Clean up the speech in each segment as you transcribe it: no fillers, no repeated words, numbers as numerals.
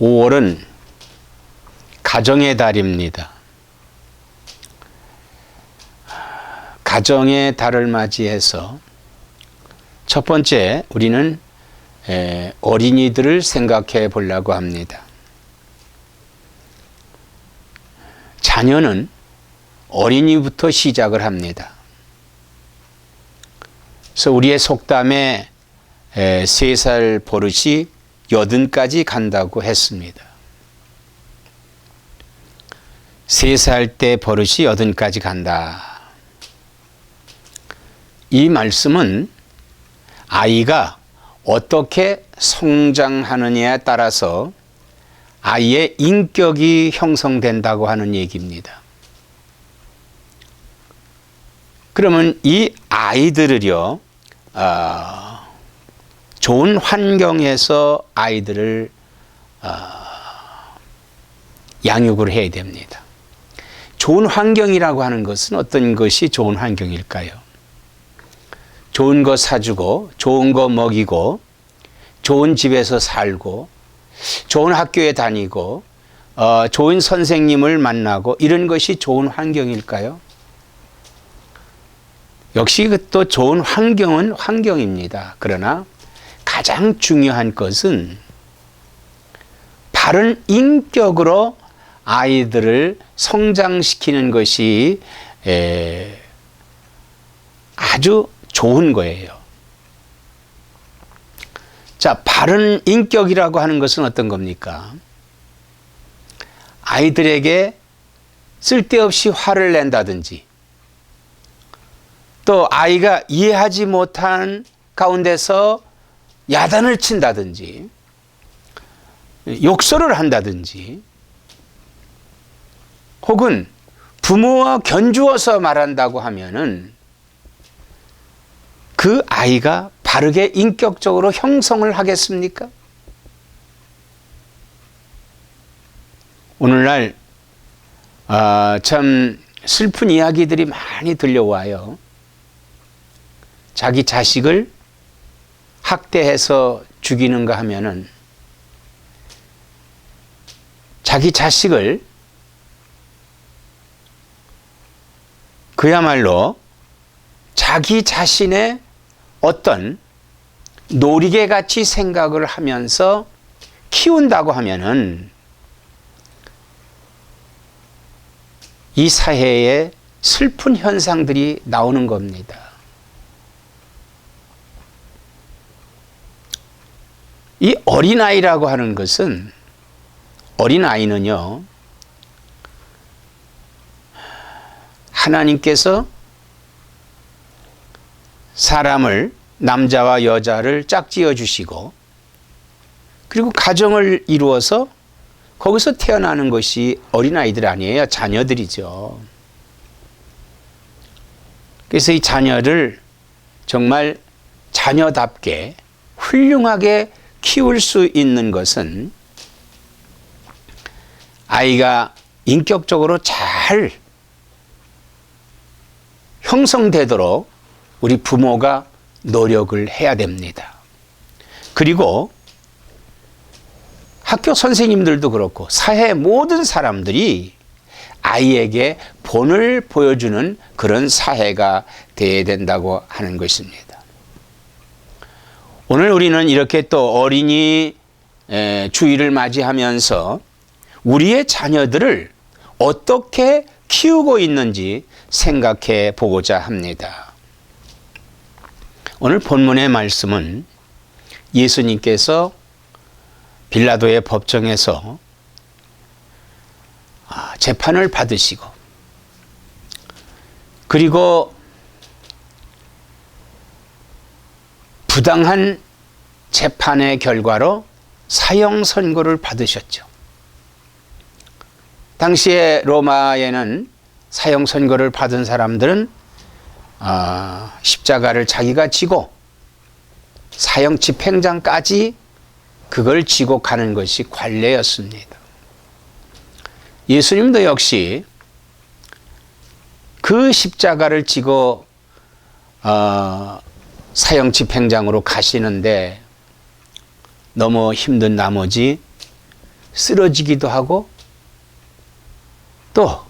5월은 가정의 달입니다. 가정의 달을 맞이해서 첫 번째 우리는 어린이들을 생각해 보려고 합니다. 자녀는 어린이부터 시작을 합니다. 그래서 우리의 속담에 3살 버릇이 80까지 간다고 했습니다. 3살 때 버릇이 80까지 간다. 이 말씀은 아이가 어떻게 성장하느냐에 따라서 아이의 인격이 형성된다고 하는 얘기입니다. 그러면 이 아이들을요, 좋은 환경에서 아이들을 양육을 해야 됩니다. 좋은 환경이라고 하는 것은 어떤 것이 좋은 환경일까요? 좋은 거 사주고, 좋은 거 먹이고, 좋은 집에서 살고, 좋은 학교에 다니고, 좋은 선생님을 만나고, 이런 것이 좋은 환경일까요? 역시 또 좋은 환경은 환경입니다. 그러나 가장 중요한 것은 바른 인격으로 아이들을 성장시키는 것이 아주 좋은 거예요. 자, 바른 인격이라고 하는 것은 어떤 겁니까? 아이들에게 쓸데없이 화를 낸다든지, 또 아이가 이해하지 못한 가운데서 야단을 친다든지, 욕설을 한다든지, 혹은 부모와 견주어서 말한다고 하면은 그 아이가 바르게 인격적으로 형성을 하겠습니까? 오늘날 참 슬픈 이야기들이 많이 들려와요. 자기 자식을 학대해서 죽이는가 하면은 자기 자식을 그야말로 자기 자신의 어떤 놀이개 같이 생각을 하면서 키운다고 하면은 이 사회에 슬픈 현상들이 나오는 겁니다. 이 어린아이라고 하는 것은, 어린아이는요, 하나님께서 사람을, 남자와 여자를 짝지어 주시고, 그리고 가정을 이루어서 거기서 태어나는 것이 어린아이들 아니에요. 자녀들이죠. 그래서 이 자녀를 정말 자녀답게 훌륭하게 키울 수 있는 것은 아이가 인격적으로 잘 형성되도록 우리 부모가 노력을 해야 됩니다. 그리고 학교 선생님들도 그렇고 사회 모든 사람들이 아이에게 본을 보여주는 그런 사회가 되어야 된다고 하는 것입니다. 오늘 우리는 이렇게 또 어린이 주일을 맞이하면서 우리의 자녀들을 어떻게 키우고 있는지 생각해 보고자 합니다. 오늘 본문의 말씀은 예수님께서 빌라도의 법정에서 재판을 받으시고, 그리고 부당한 재판의 결과로 사형 선고를 받으셨죠. 당시에 로마에는 사형 선고를 받은 사람들은 십자가를 자기가 지고 사형 집행장까지 그걸 지고 가는 것이 관례였습니다. 예수님도 역시 그 십자가를 지고 사형 집행장으로 가시는데 너무 힘든 나머지 쓰러지기도 하고 또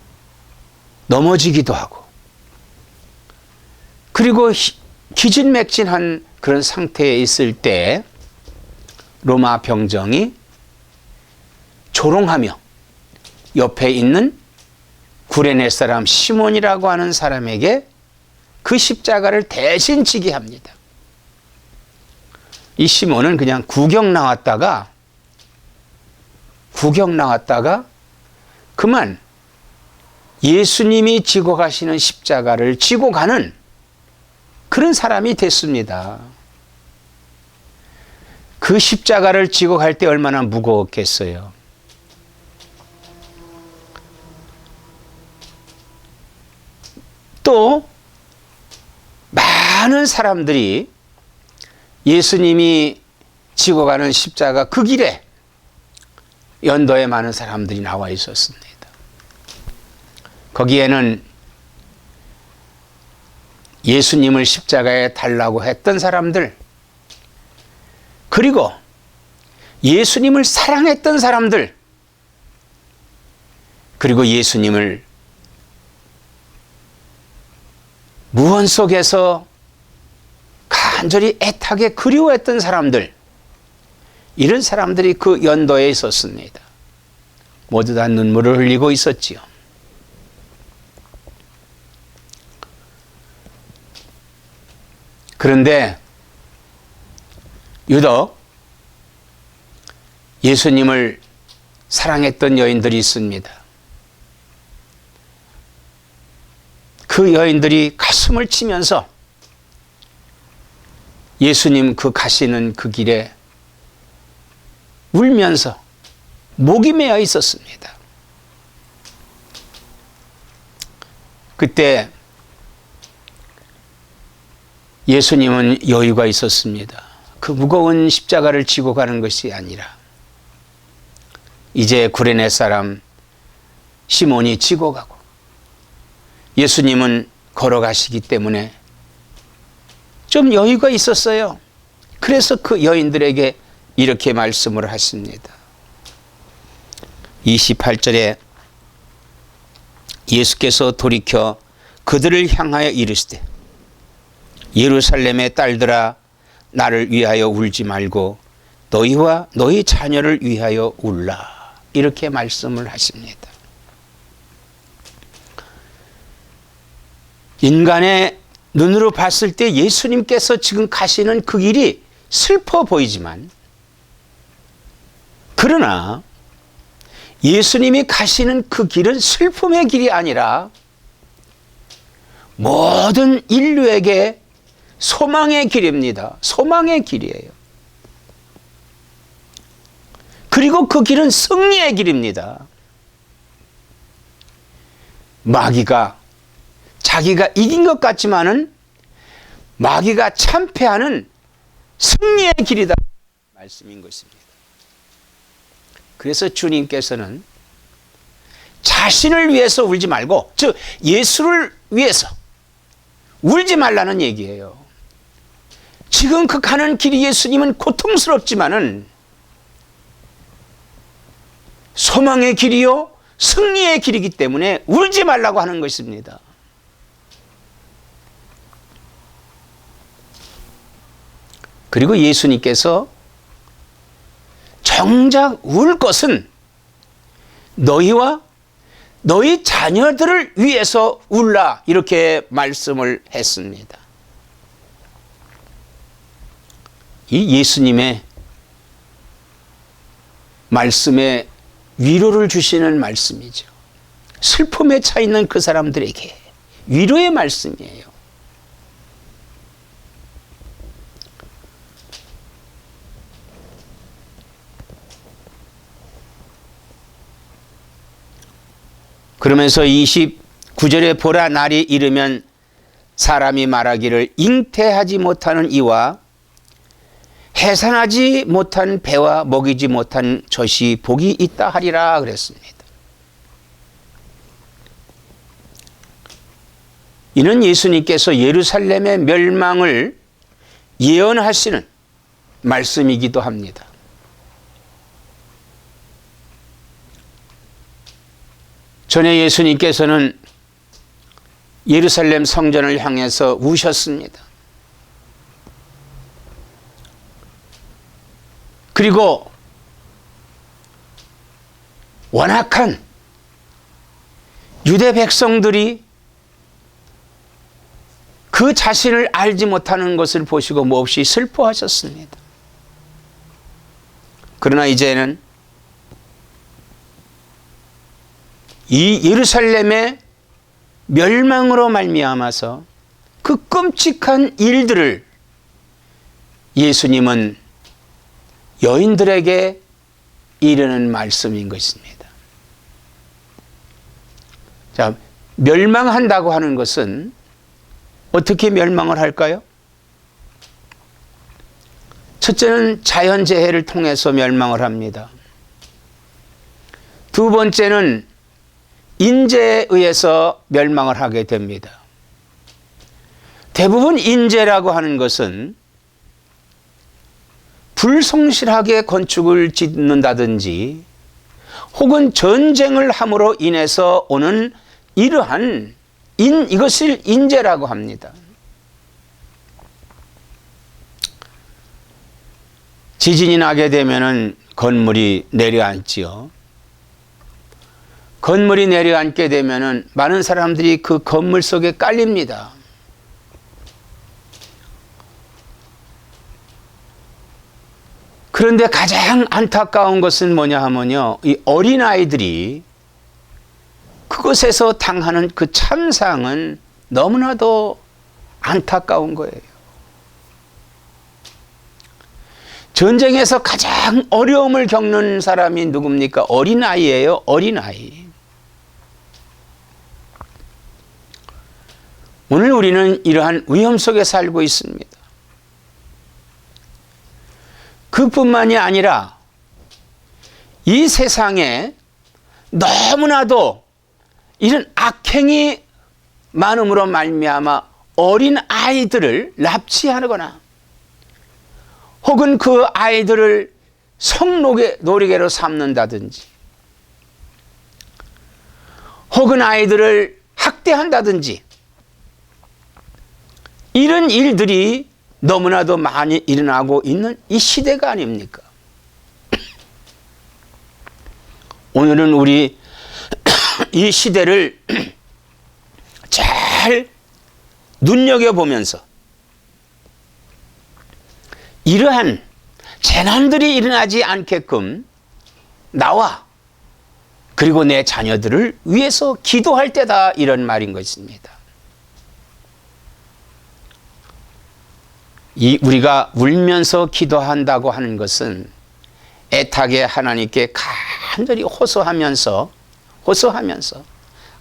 넘어지기도 하고 그리고 기진맥진한 그런 상태에 있을 때 로마 병정이 조롱하며 옆에 있는 구레네 사람 시몬이라고 하는 사람에게 그 십자가를 대신 지게 합니다. 이 시몬은 그냥 구경 나왔다가 그만 예수님이 지고 가시는 십자가를 지고 가는 그런 사람이 됐습니다. 그 십자가를 지고 갈 때 얼마나 무거웠겠어요. 또 많은 사람들이 예수님이 지고 가는 십자가 그 길에 연도에 많은 사람들이 나와 있었습니다. 거기에는 예수님을 십자가에 달라고 했던 사람들, 그리고 예수님을 사랑했던 사람들, 그리고 예수님을 무언 속에서 간절히 애타게 그리워했던 사람들, 이런 사람들이 그 연도에 있었습니다. 모두 다 눈물을 흘리고 있었지요. 그런데 유독 예수님을 사랑했던 여인들이 있습니다. 그 여인들이 가슴을 치면서 예수님 그 가시는 그 길에 울면서 목이 메어 있었습니다. 그때 예수님은 여유가 있었습니다. 그 무거운 십자가를 지고 가는 것이 아니라 이제 구레네 사람 시몬이 지고 가고 예수님은 걸어가시기 때문에 좀 여유가 있었어요. 그래서 그 여인들에게 이렇게 말씀을 하십니다. 28절에 예수께서 돌이켜 그들을 향하여 이르시되 예루살렘의 딸들아 나를 위하여 울지 말고 너희와 너희 자녀를 위하여 울라. 이렇게 말씀을 하십니다. 인간의 눈으로 봤을 때 예수님께서 지금 가시는 그 길이 슬퍼 보이지만, 그러나 예수님이 가시는 그 길은 슬픔의 길이 아니라 모든 인류에게 소망의 길입니다. 소망의 길이에요. 그리고 그 길은 승리의 길입니다. 마귀가 자기가 이긴 것 같지만은 마귀가 참패하는 승리의 길이다 말씀인 것입니다. 그래서 주님께서는 자신을 위해서 울지 말고, 즉 예수를 위해서 울지 말라는 얘기예요. 지금 그 가는 길이 예수님은 고통스럽지만은 소망의 길이요 승리의 길이기 때문에 울지 말라고 하는 것입니다. 그리고 예수님께서 정작 울 것은 너희와 너희 자녀들을 위해서 울라, 이렇게 말씀을 했습니다. 이 예수님의 말씀에 위로를 주시는 말씀이죠. 슬픔에 차 있는 그 사람들에게 위로의 말씀이에요. 그러면서 29절에 보라 날이 이르면 사람이 말하기를 잉태하지 못하는 이와 해산하지 못한 배와 먹이지 못한 젖이 복이 있다 하리라 그랬습니다. 이는 예수님께서 예루살렘의 멸망을 예언하시는 말씀이기도 합니다. 전에 예수님께서는 예루살렘 성전을 향해서 우셨습니다. 그리고 완악한 유대 백성들이 그 자신을 알지 못하는 것을 보시고 몹시 슬퍼하셨습니다. 그러나 이제는 이 예루살렘의 멸망으로 말미암아서 그 끔찍한 일들을 예수님은 여인들에게 이르는 말씀인 것입니다. 자, 멸망한다고 하는 것은 어떻게 멸망을 할까요? 첫째는 자연재해를 통해서 멸망을 합니다. 두 번째는 인재에 의해서 멸망을 하게 됩니다. 대부분 인재라고 하는 것은 불성실하게 건축을 짓는다든지 혹은 전쟁을 함으로 인해서 오는 이러한 이것을 인재라고 합니다. 지진이 나게 되면은 건물이 내려앉지요. 건물이 내려앉게 되면은 많은 사람들이 그 건물 속에 깔립니다. 그런데 가장 안타까운 것은 뭐냐 하면요, 이 어린아이들이 그것에서 당하는 그 참상은 너무나도 안타까운 거예요. 전쟁에서 가장 어려움을 겪는 사람이 누굽니까? 어린아이예요. 어린아이. 오늘 우리는 이러한 위험 속에 살고 있습니다. 그뿐만이 아니라 이 세상에 너무나도 이런 악행이 많음으로 말미암아 어린 아이들을 납치하거나 혹은 그 아이들을 성노리개로 삼는다든지 혹은 아이들을 학대한다든지 이런 일들이 너무나도 많이 일어나고 있는 이 시대가 아닙니까? 오늘은 우리 이 시대를 잘 눈여겨보면서 이러한 재난들이 일어나지 않게끔 나와 그리고 내 자녀들을 위해서 기도할 때다, 이런 말인 것입니다. 우리가 울면서 기도한다고 하는 것은 애타게 하나님께 간절히 호소하면서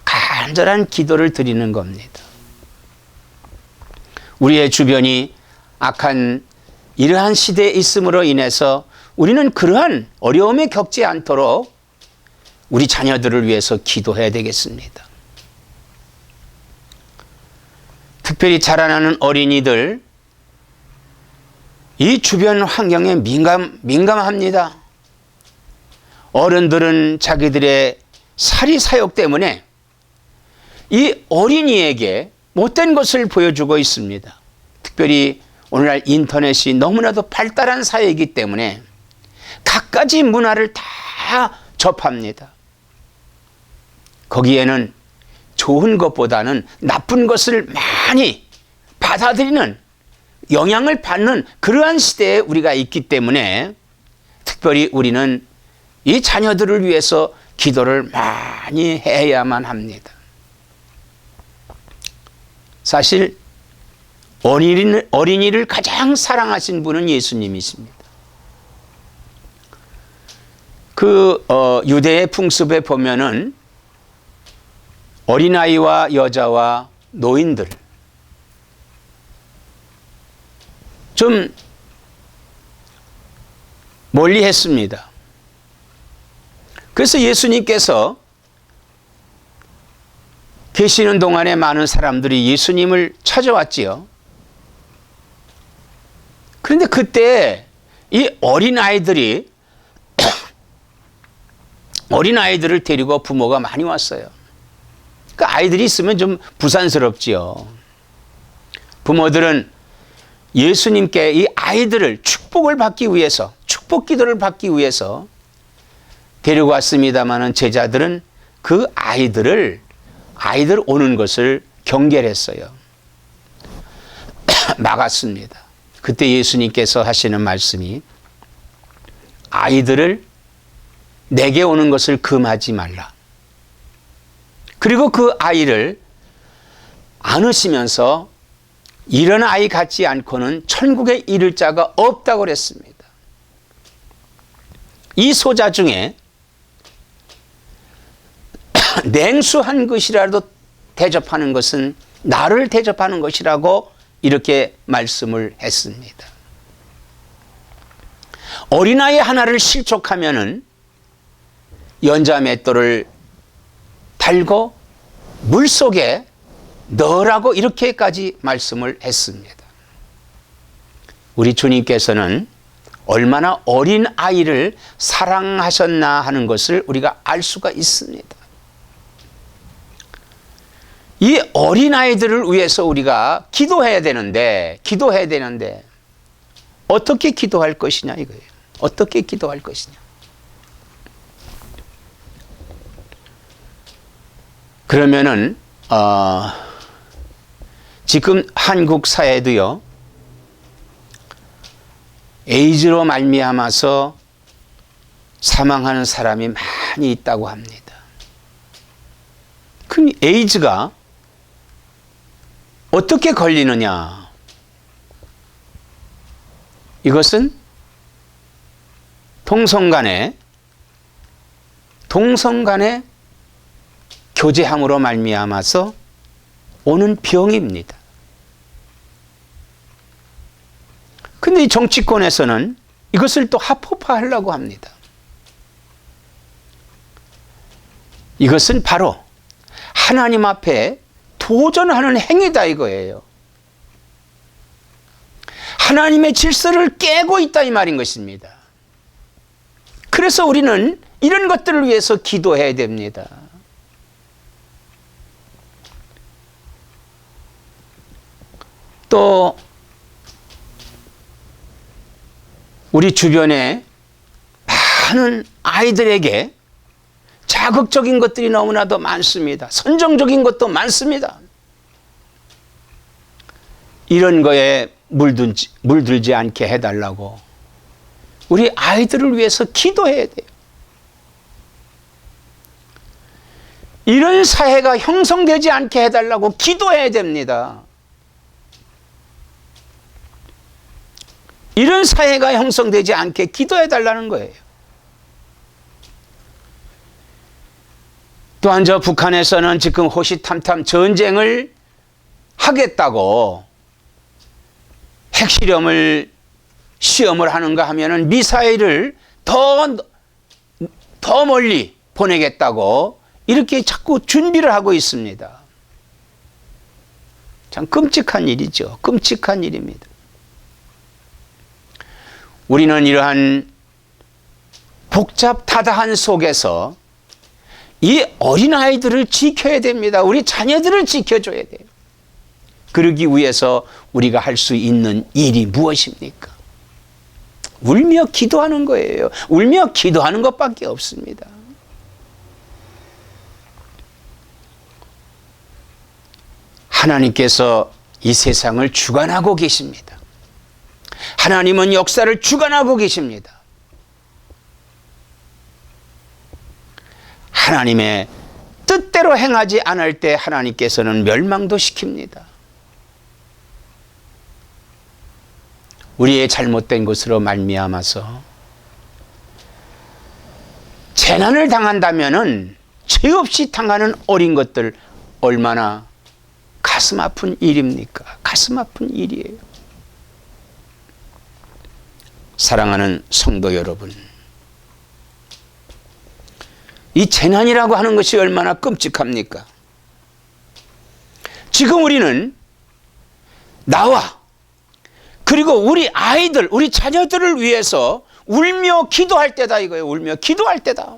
간절한 기도를 드리는 겁니다. 우리의 주변이 악한 이러한 시대에 있음으로 인해서 우리는 그러한 어려움에 겪지 않도록 우리 자녀들을 위해서 기도해야 되겠습니다. 특별히 자라나는 어린이들, 이 주변 환경에 민감합니다. 어른들은 자기들의 사리사욕 때문에 이 어린이에게 못된 것을 보여주고 있습니다. 특별히 오늘날 인터넷이 너무나도 발달한 사회이기 때문에 갖가지 문화를 다 접합니다. 거기에는 좋은 것보다는 나쁜 것을 많이 받아들이는, 영향을 받는 그러한 시대에 우리가 있기 때문에 특별히 우리는 이 자녀들을 위해서 기도를 많이 해야만 합니다. 사실 어린이를 가장 사랑하신 분은 예수님이십니다. 유대의 풍습에 보면은 어린아이와 여자와 노인들 좀 멀리 했습니다. 그래서 예수님께서 계시는 동안에 많은 사람들이 예수님을 찾아왔지요. 그런데 그때 이 어린아이들을 데리고 부모가 많이 왔어요. 그 아이들이 있으면 좀 부산스럽지요. 부모들은 예수님께 이 아이들을 축복을 받기 위해서, 축복 기도를 받기 위해서 데리고 왔습니다마는 제자들은 그 아이들 오는 것을 경계했어요. 막았습니다. 그때 예수님께서 하시는 말씀이 아이들을 내게 오는 것을 금하지 말라. 그리고 그 아이를 안으시면서 이런 아이 같지 않고는 천국에 이를 자가 없다고 그랬습니다. 이 소자 중에 냉수한 것이라도 대접하는 것은 나를 대접하는 것이라고 이렇게 말씀을 했습니다. 어린아이 하나를 실족하면은 연자 맷돌을 달고 물속에 넣으라고 이렇게까지 말씀을 했습니다. 우리 주님께서는 얼마나 어린 아이를 사랑하셨나 하는 것을 우리가 알 수가 있습니다. 이 어린 아이들을 위해서 우리가 기도해야 되는데 어떻게 기도할 것이냐 이거예요. 어떻게 기도할 것이냐. 그러면은 지금 한국 사회도요, 에이즈로 말미암아서 사망하는 사람이 많이 있다고 합니다. 그럼 에이즈가 어떻게 걸리느냐? 이것은 동성간의 교제함으로 말미암아서 오는 병입니다. 근데 이 정치권에서는 이것을 또 합법화하려고 합니다. 이것은 바로 하나님 앞에 도전하는 행위다 이거예요. 하나님의 질서를 깨고 있다 이 말인 것입니다. 그래서 우리는 이런 것들을 위해서 기도해야 됩니다. 또 우리 주변에 많은 아이들에게 자극적인 것들이 너무나도 많습니다. 선정적인 것도 많습니다. 이런 거에 물들지 않게 해달라고 우리 아이들을 위해서 기도해야 돼요. 이런 사회가 형성되지 않게 해달라고 기도해야 됩니다. 이런 사회가 형성되지 않게 기도해달라는 거예요. 또한 저 북한에서는 지금 호시탐탐 전쟁을 하겠다고 핵실험을 시험을 하는가 하면은 미사일을 더 멀리 보내겠다고 이렇게 자꾸 준비를 하고 있습니다. 참 끔찍한 일이죠. 끔찍한 일입니다. 우리는 이러한 복잡다단한 속에서 이 어린아이들을 지켜야 됩니다. 우리 자녀들을 지켜줘야 돼요. 그러기 위해서 우리가 할 수 있는 일이 무엇입니까? 울며 기도하는 거예요. 울며 기도하는 것밖에 없습니다. 하나님께서 이 세상을 주관하고 계십니다. 하나님은 역사를 주관하고 계십니다. 하나님의 뜻대로 행하지 않을 때 하나님께서는 멸망도 시킵니다. 우리의 잘못된 것으로 말미암아서 재난을 당한다면은 죄 없이 당하는 어린 것들 얼마나 가슴 아픈 일입니까? 가슴 아픈 일이에요. 사랑하는 성도 여러분, 이 재난이라고 하는 것이 얼마나 끔찍합니까? 지금 우리는 나와 그리고 우리 아이들, 우리 자녀들을 위해서 울며 기도할 때다 이거예요. 울며 기도할 때다.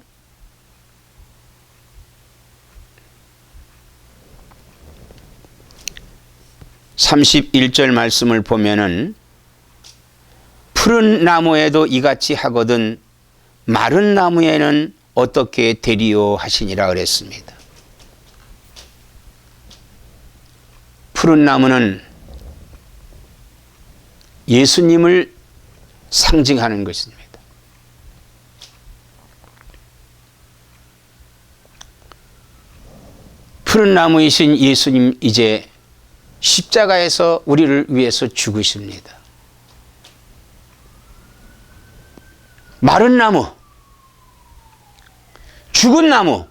31절 말씀을 보면은 푸른 나무에도 이같이 하거든 마른 나무에는 어떻게 되리요 하시니라 그랬습니다. 푸른 나무는 예수님을 상징하는 것입니다. 푸른 나무이신 예수님 이제 십자가에서 우리를 위해서 죽으십니다. 마른 나무, 죽은 나무,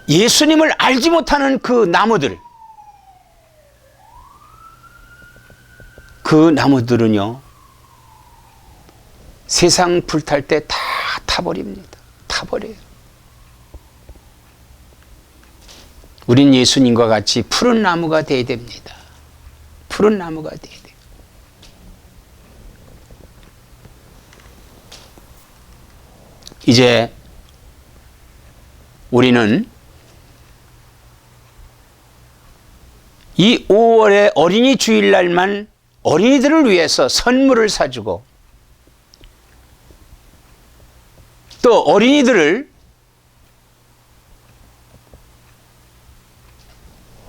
예수님을 알지 못하는 그 나무들, 그 나무들은요 세상 불탈 때 다 타버립니다. 타버려요. 우린 예수님과 같이 푸른 나무가 되어야 됩니다. 푸른 나무가 되어야 돼요. 이제 우리는 이 5월의 어린이 주일날만 어린이들을 위해서 선물을 사주고 또 어린이들을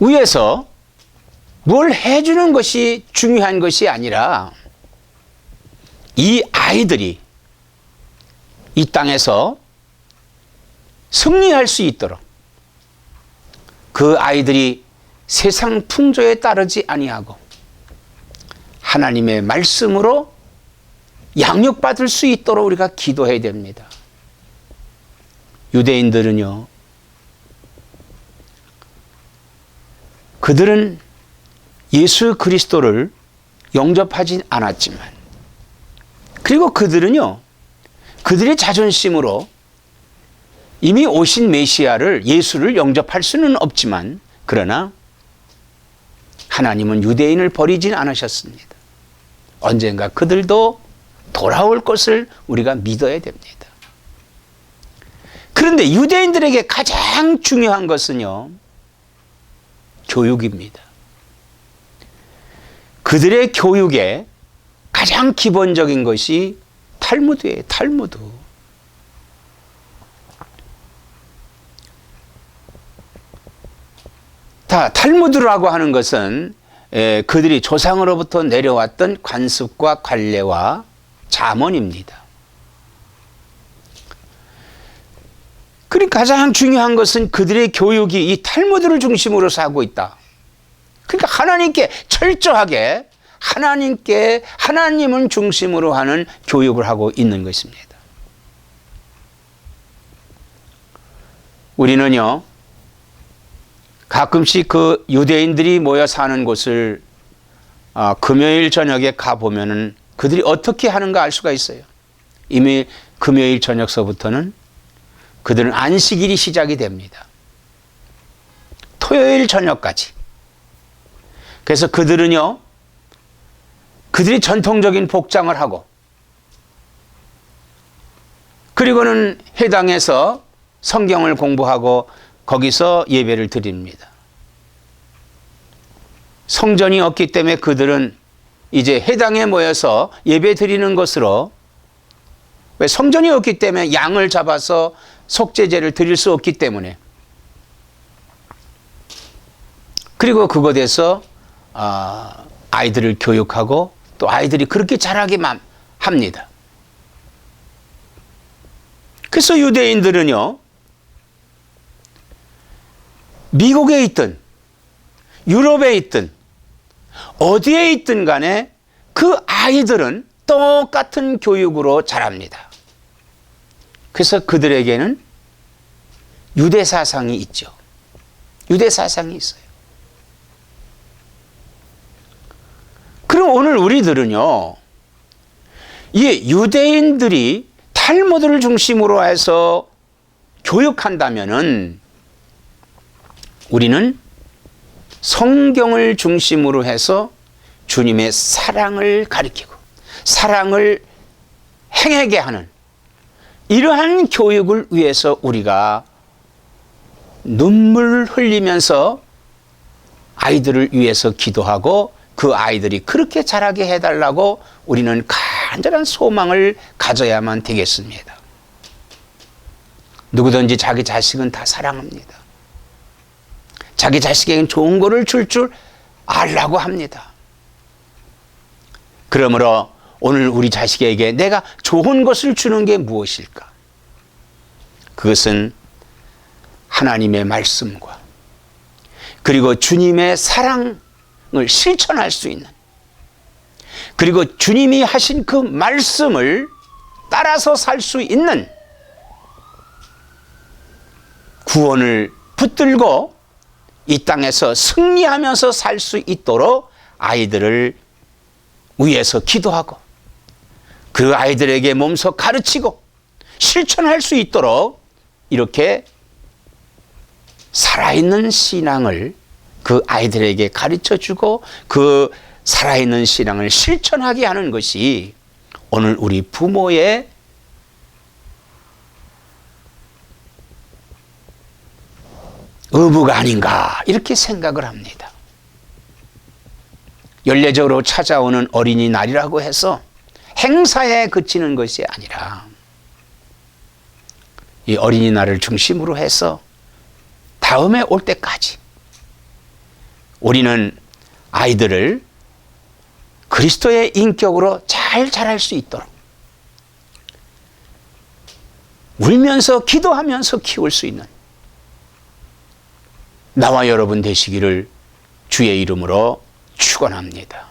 위해서 뭘 해주는 것이 중요한 것이 아니라 이 아이들이 이 땅에서 승리할 수 있도록 그 아이들이 세상 풍조에 따르지 아니하고 하나님의 말씀으로 양육받을 수 있도록 우리가 기도해야 됩니다. 유대인들은요, 그들은 예수 그리스도를 영접하진 않았지만, 그리고 그들은요, 그들의 자존심으로 이미 오신 메시아를, 예수를 영접할 수는 없지만, 그러나 하나님은 유대인을 버리진 않으셨습니다. 언젠가 그들도 돌아올 것을 우리가 믿어야 됩니다. 그런데 유대인들에게 가장 중요한 것은요, 교육입니다. 그들의 교육에 가장 기본적인 것이 탈무드예요. 탈무드. 탈무드라고 하는 것은 그들이 조상으로부터 내려왔던 관습과 관례와 잠언입니다. 그러니까 가장 중요한 것은 그들의 교육이 이 탈무드를 중심으로 하고 있다. 그러니까 하나님께 철저하게 하나님을 중심으로 하는 교육을 하고 있는 것입니다. 우리는요, 가끔씩 그 유대인들이 모여 사는 곳을 금요일 저녁에 가보면은 그들이 어떻게 하는가 알 수가 있어요. 이미 금요일 저녁서부터는 그들은 안식일이 시작이 됩니다. 토요일 저녁까지. 그래서 그들은요, 그들이 전통적인 복장을 하고, 그리고는 회당에서 성경을 공부하고 거기서 예배를 드립니다. 성전이 없기 때문에 그들은 이제 회당에 모여서 예배 드리는 것으로, 왜 성전이 없기 때문에 양을 잡아서 속죄제를 드릴 수 없기 때문에, 그리고 그곳에서 아이들을 교육하고 또 아이들이 그렇게 자라게만 합니다. 그래서 유대인들은요, 미국에 있든 유럽에 있든 어디에 있든 간에 그 아이들은 똑같은 교육으로 자랍니다. 그래서 그들에게는 유대 사상이 있죠. 유대 사상이 있어요. 그럼 오늘 우리들은요, 이 유대인들이 탈무드를 중심으로 해서 교육한다면은 우리는 성경을 중심으로 해서 주님의 사랑을 가리키고 사랑을 행하게 하는 이러한 교육을 위해서 우리가 눈물 흘리면서 아이들을 위해서 기도하고 그 아이들이 그렇게 자라게 해달라고 우리는 간절한 소망을 가져야만 되겠습니다. 누구든지 자기 자식은 다 사랑합니다. 자기 자식에게는 좋은 거를 줄 알라고 합니다. 그러므로 오늘 우리 자식에게 내가 좋은 것을 주는 게 무엇일까? 그것은 하나님의 말씀과 그리고 주님의 사랑을 실천할 수 있는, 그리고 주님이 하신 그 말씀을 따라서 살 수 있는 구원을 붙들고 이 땅에서 승리하면서 살 수 있도록 아이들을 위해서 기도하고 그 아이들에게 몸소 가르치고 실천할 수 있도록 이렇게 살아있는 신앙을 그 아이들에게 가르쳐주고 그 살아있는 신앙을 실천하게 하는 것이 오늘 우리 부모의 의무가 아닌가 이렇게 생각을 합니다. 연례적으로 찾아오는 어린이날이라고 해서 행사에 그치는 것이 아니라 이 어린이날을 중심으로 해서 다음에 올 때까지 우리는 아이들을 그리스도의 인격으로 잘 자랄 수 있도록 울면서 기도하면서 키울 수 있는 나와 여러분 되시기를 주의 이름으로 축원합니다.